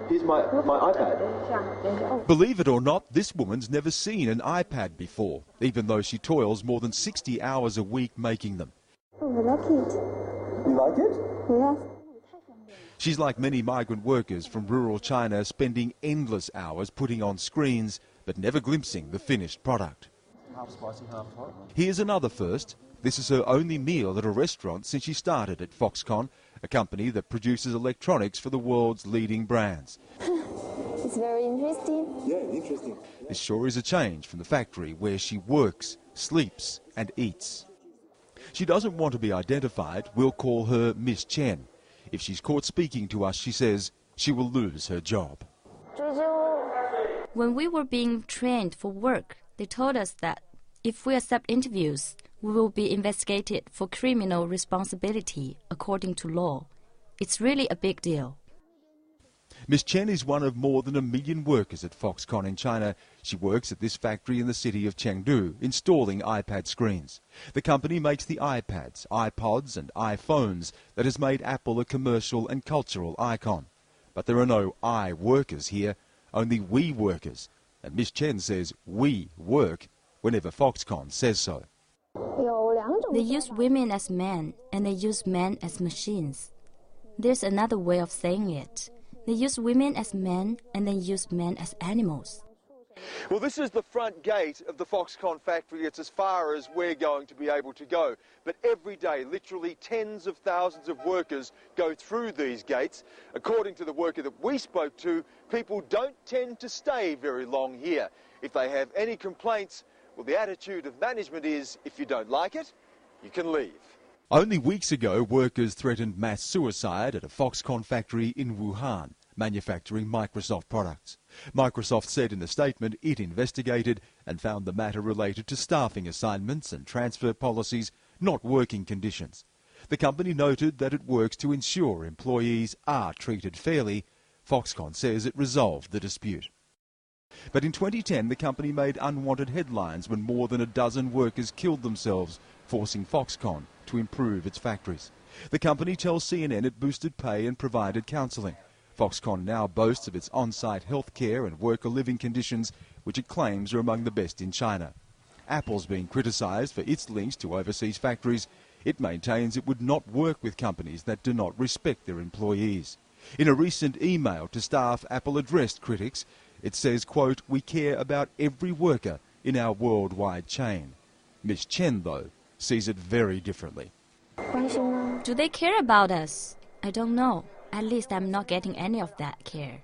Here's my iPad. Believe it or not, this woman's never seen an iPad before, even though she toils more than 60 hours a week making them. Oh, I like it. You like it? Yes. She's like many migrant workers from rural China, spending endless hours putting on screens, but never glimpsing the finished product. Half spicy, half hot. Here's another first. This is her only meal at a restaurant since she started at Foxconn, a company that produces electronics for the world's leading brands. It's very interesting. Yeah, interesting. This sure is a change from the factory where she works, sleeps and eats. She doesn't want to be identified. We'll call her Miss Chen. If she's caught speaking to us, she says she will lose her job. When we were being trained for work, they told us that if we accept interviews, we will be investigated for criminal responsibility according to law. It's really a big deal. Miss Chen is one of more than 1 million workers at Foxconn in China. She works at this factory in the city of Chengdu, installing iPad screens. The company makes the iPads, iPods and iPhones that has made Apple a commercial and cultural icon. But there are no I workers here, only we workers. And Miss Chen says we work whenever Foxconn says so. They use women as men and they use men as machines. There's another way of saying it. They use women as men and they use men as animals. Well, this is the front gate of the Foxconn factory. It's as far as we're going to be able to go. But every day, literally tens of thousands of workers go through these gates. According to the worker that we spoke to, people don't tend to stay very long here. If they have any complaints, well, the attitude of management is, if you don't like it, you can leave. Only weeks ago, workers threatened mass suicide at a Foxconn factory in Wuhan, manufacturing Microsoft products. Microsoft said in a statement it investigated and found the matter related to staffing assignments and transfer policies, not working conditions. The company noted that it works to ensure employees are treated fairly. Foxconn says it resolved the dispute. But in 2010, the company made unwanted headlines when more than a dozen workers killed themselves, forcing Foxconn to improve its factories. The company tells CNN it boosted pay and provided counselling. Foxconn now boasts of its on-site health care and worker living conditions, which it claims are among the best in China. Apple's been criticised for its links to overseas factories. It maintains it would not work with companies that do not respect their employees. In a recent email to staff, Apple addressed critics. It says, quote, "We care about every worker in our worldwide chain." Miss Chen, though, sees it very differently. Do they care about us? I don't know. At least I'm not getting any of that care.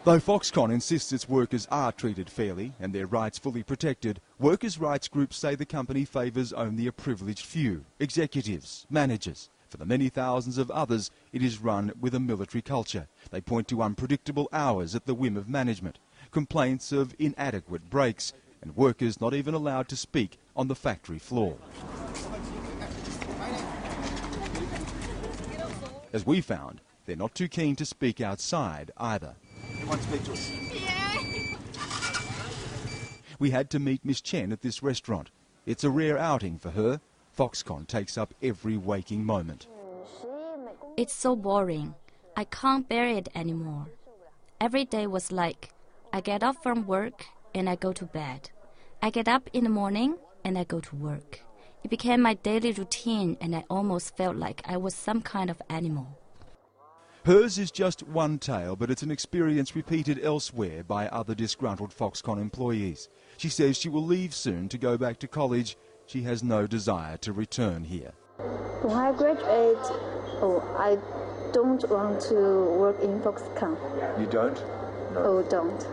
Though Foxconn insists its workers are treated fairly and their rights fully protected, workers' rights groups say the company favours only a privileged few, executives, managers. For the many thousands of others, it is run with a military culture. They point to unpredictable hours at the whim of management, complaints of inadequate breaks, and workers not even allowed to speak on the factory floor. As we found, they're not too keen to speak outside either. Everyone speak to us. We had to meet Miss Chen at this restaurant. It's a rare outing for her. Foxconn takes up every waking moment. It's so boring. I can't bear it anymore. Every day was like, I get up from work and I go to bed. I get up in the morning and I go to work. It became my daily routine and I almost felt like I was some kind of animal. Hers is just one tale, but it's an experience repeated elsewhere by other disgruntled Foxconn employees. She says she will leave soon to go back to college. She has no desire to return here. When I graduate, I don't want to work in Foxconn. You don't? No. Oh, don't.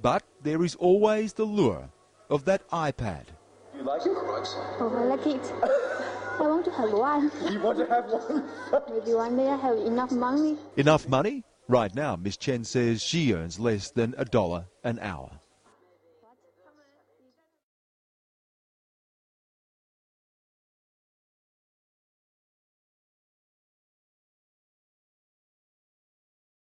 But there is always the lure of that iPad. You like it? Oh, I like it. I want to have one. You want to have one? Maybe one day I have enough money. Enough money? Right now, Miss Chen says she earns less than $1 an hour.